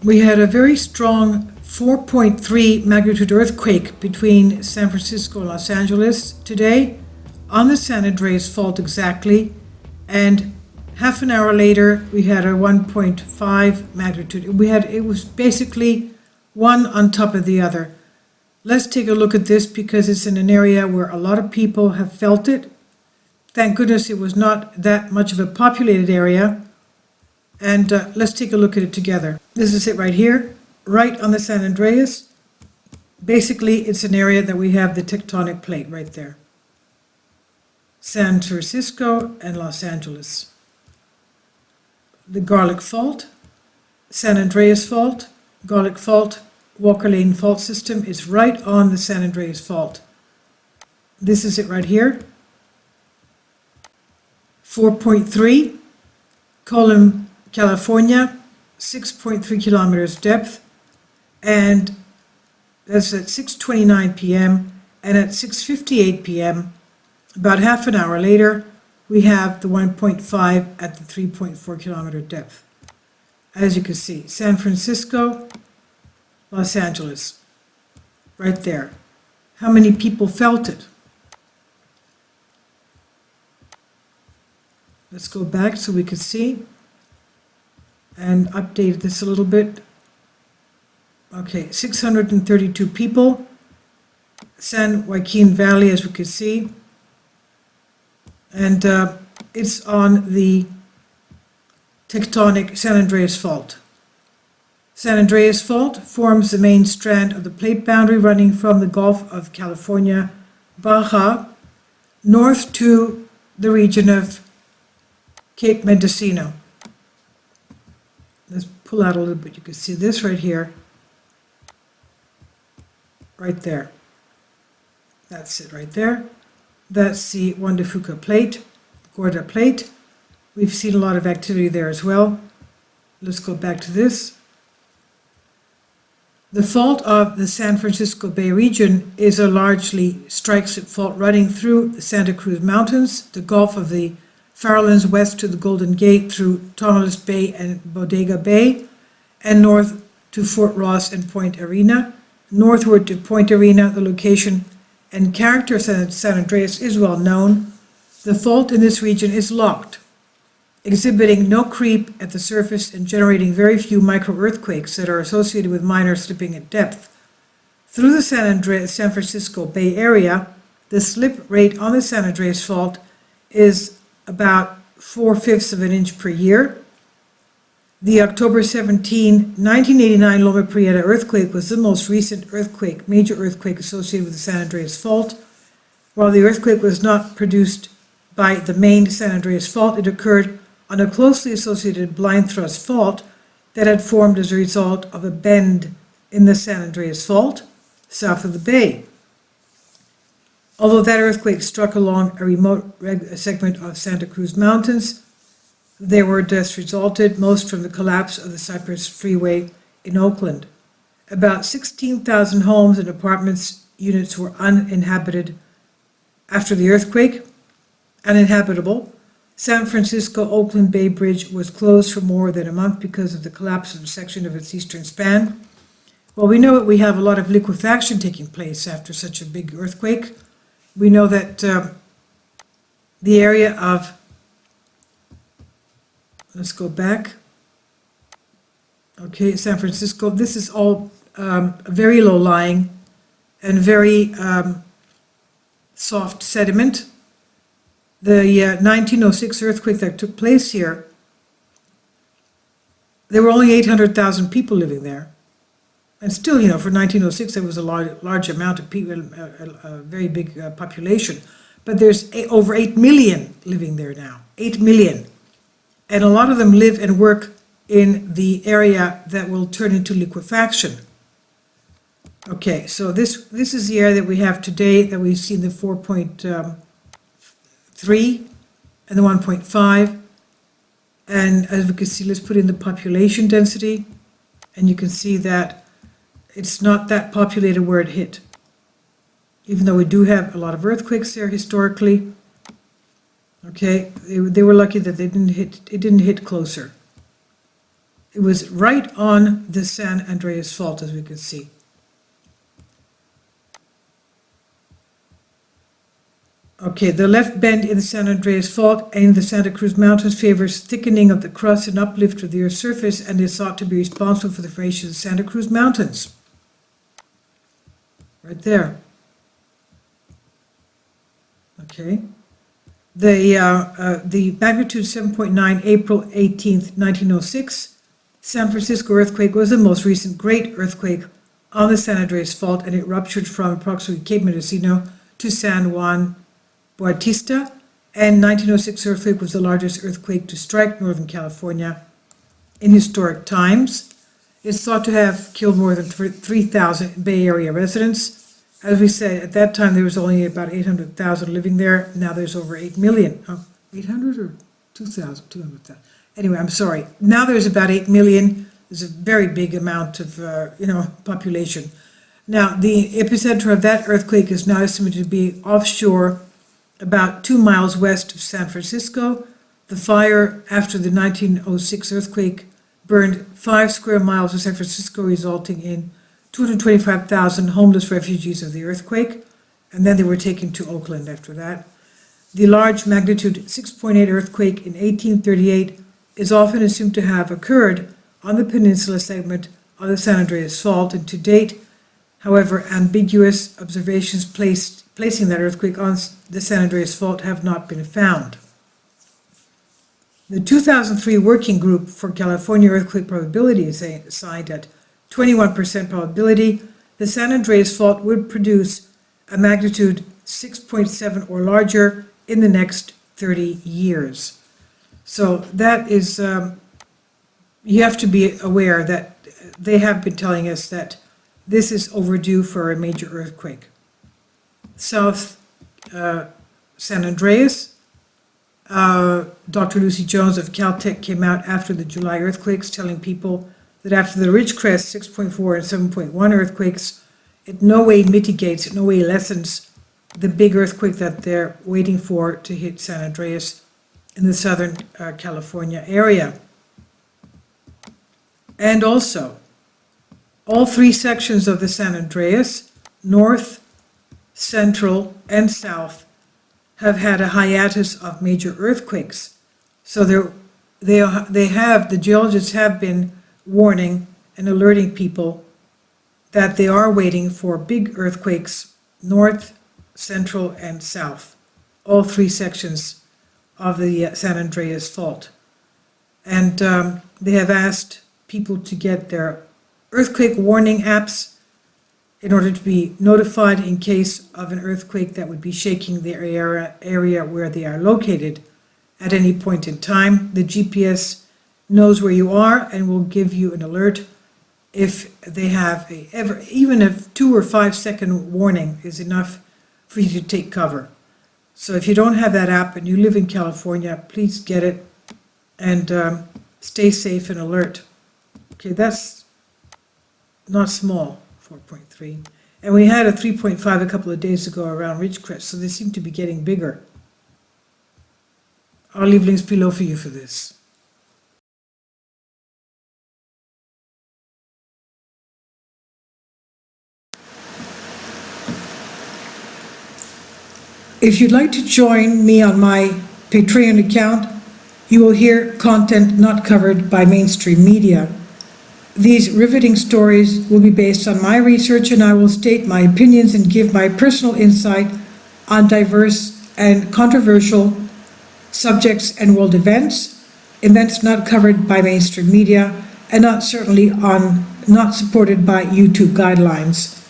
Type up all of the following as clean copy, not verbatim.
We had a very strong 4.3 magnitude earthquake between San Francisco and Los Angeles today on the San Andreas Fault exactly, and half an hour later we had a 1.5 magnitude. It was basically one on top of the other. Let's take a look at this because it's in an area where a lot of people have felt it. Thank goodness it was not that much of a populated area. And let's take a look at it together. This is it right here, right on the San Andreas. Basically, it's an area that we have the tectonic plate right there. San Francisco and Los Angeles. The Garlic Fault, San Andreas Fault, Garlic Fault, Walker Lane Fault System is right on the San Andreas Fault. This is it right here. 4.3, Column, California, 6.3 kilometers depth, and that's at 6:29 p.m. and at 6:58 p.m., about half an hour later, we have the 1.5 at the 3.4 kilometer depth. As you can see, San Francisco, Los Angeles, right there. How many people felt it? Let's go back so we can see and update this a little bit. Okay, 632 people. San Joaquin Valley, as we can see. And it's on the tectonic San Andreas Fault. San Andreas Fault forms the main strand of the plate boundary running from the Gulf of California, Baja, north to the region of Cape Mendocino. Let's pull out a little bit. You can see this right here, right there. That's it right there. That's the Juan de Fuca plate, Gorda plate. We've seen a lot of activity there as well. Let's go back to this. The fault of the San Francisco Bay region is a largely strike-slip fault running through the Santa Cruz Mountains, the Gulf of the Farallones west to the Golden Gate through Toneless Bay and Bodega Bay, and north to Fort Ross and Point Arena. Northward to Point Arena, the location and character of San Andreas is well known. The fault in this region is locked, exhibiting no creep at the surface and generating very few micro-earthquakes that are associated with minor slipping at depth. Through the San Francisco Bay Area, the slip rate on the San Andreas Fault is about 4/5 of an inch per year. The October 17, 1989 Loma Prieta earthquake was the most recent major earthquake associated with the San Andreas Fault. While the earthquake was not produced by the main San Andreas Fault, it occurred on a closely associated blind thrust fault that had formed as a result of a bend in the San Andreas Fault, south of the bay. Although that earthquake struck along a remote segment of Santa Cruz Mountains, there were deaths resulted, most from the collapse of the Cypress Freeway in Oakland. About 16,000 homes and apartments units were uninhabited after the earthquake, uninhabitable. San Francisco-Oakland Bay Bridge was closed for more than a month because of the collapse of a section of its eastern span. Well, we know that we have a lot of liquefaction taking place after such a big earthquake. We know that the area of, let's go back. Okay, San Francisco, this is all very low-lying and very soft sediment. The 1906 earthquake that took place here, there were only 800,000 people living there. And still, for 1906, there was a large amount of people, a very big population. But there's over 8 million living there now, 8 million. And a lot of them live and work in the area that will turn into liquefaction. Okay, so this is the area that we have today, that we've seen the 4.3 and the 1.5. And as we can see, let's put in the population density. And you can see that it's not that populated where it hit. Even though we do have a lot of earthquakes there historically. Okay, they were lucky that it didn't hit closer. It was right on the San Andreas Fault, as we can see. Okay, the left bend in the San Andreas Fault and the Santa Cruz Mountains favors thickening of the crust and uplift of the Earth's surface and is thought to be responsible for the formation of the Santa Cruz Mountains. Right there. Okay. The magnitude 7.9, April 18th, 1906, San Francisco earthquake was the most recent great earthquake on the San Andreas Fault, and it ruptured from approximately Cape Mendocino to San Juan Bautista, and 1906 earthquake was the largest earthquake to strike Northern California in historic times. It's thought to have killed more than 3,000 Bay Area residents. As we said, at that time there was only about 800,000 living there. Now there's over 8 million. Oh, 800 or 2,000? 200,000. Anyway, I'm sorry. Now there's about 8 million. There's a very big amount of, population. Now, the epicenter of that earthquake is now estimated to be offshore, about 2 miles west of San Francisco. The fire after the 1906 earthquake burned 5 square miles of San Francisco, resulting in 225,000 homeless refugees of the earthquake, and then they were taken to Oakland after that. The large magnitude 6.8 earthquake in 1838 is often assumed to have occurred on the peninsula segment of the San Andreas Fault, and to date, however, ambiguous observations placing that earthquake on the San Andreas Fault have not been found. The 2003 Working Group for California Earthquake Probability assigned at 21% probability the San Andreas Fault would produce a magnitude 6.7 or larger in the next 30 years. So that is, you have to be aware that they have been telling us that this is overdue for a major earthquake. South San Andreas, Dr. Lucy Jones of Caltech came out after the July earthquakes telling people that after the Ridgecrest 6.4 and 7.1 earthquakes, it no way mitigates, it no way lessens the big earthquake that they're waiting for to hit San Andreas in the southern California area. And also, all 3 sections of the San Andreas, north, central, and south, have had a hiatus of major earthquakes. So the geologists have been warning and alerting people that they are waiting for big earthquakes north, central, and south, all 3 sections of the San Andreas Fault. And they have asked people to get their earthquake warning apps in order to be notified in case of an earthquake that would be shaking the area where they are located at any point in time. The GPS knows where you are and will give you an alert if they have even a 2 or 5 second warning is enough for you to take cover. So if you don't have that app and you live in California, please get it and stay safe and alert. Okay, that's not small, 4.3. And we had a 3.5 a couple of days ago around Ridgecrest, so they seem to be getting bigger. I'll leave links below for you for this. If you'd like to join me on my Patreon account, you will hear content not covered by mainstream media. These riveting stories will be based on my research, and I will state my opinions and give my personal insight on diverse and controversial subjects and world events not covered by mainstream media, and not supported by YouTube guidelines.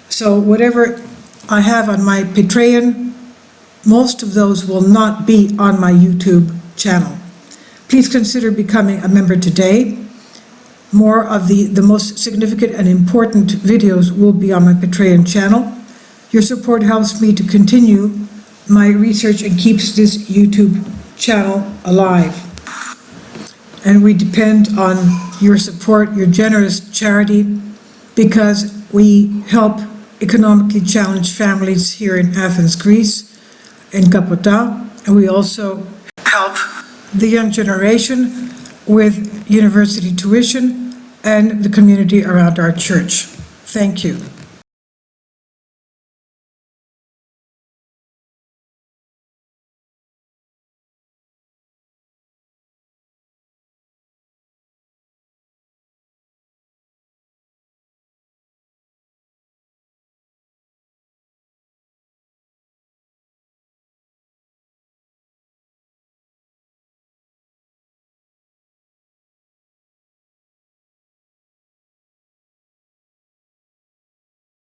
So whatever I have on my Patreon, most of those will not be on my YouTube channel. Please consider becoming a member today. More of the most significant and important videos will be on my Patreon channel. Your support helps me to continue my research and keeps this YouTube channel alive. And we depend on your support, your generous charity, because we help economically challenged families here in Athens, Greece, in Kapota, and we also help the young generation with university tuition and the community around our church. Thank you.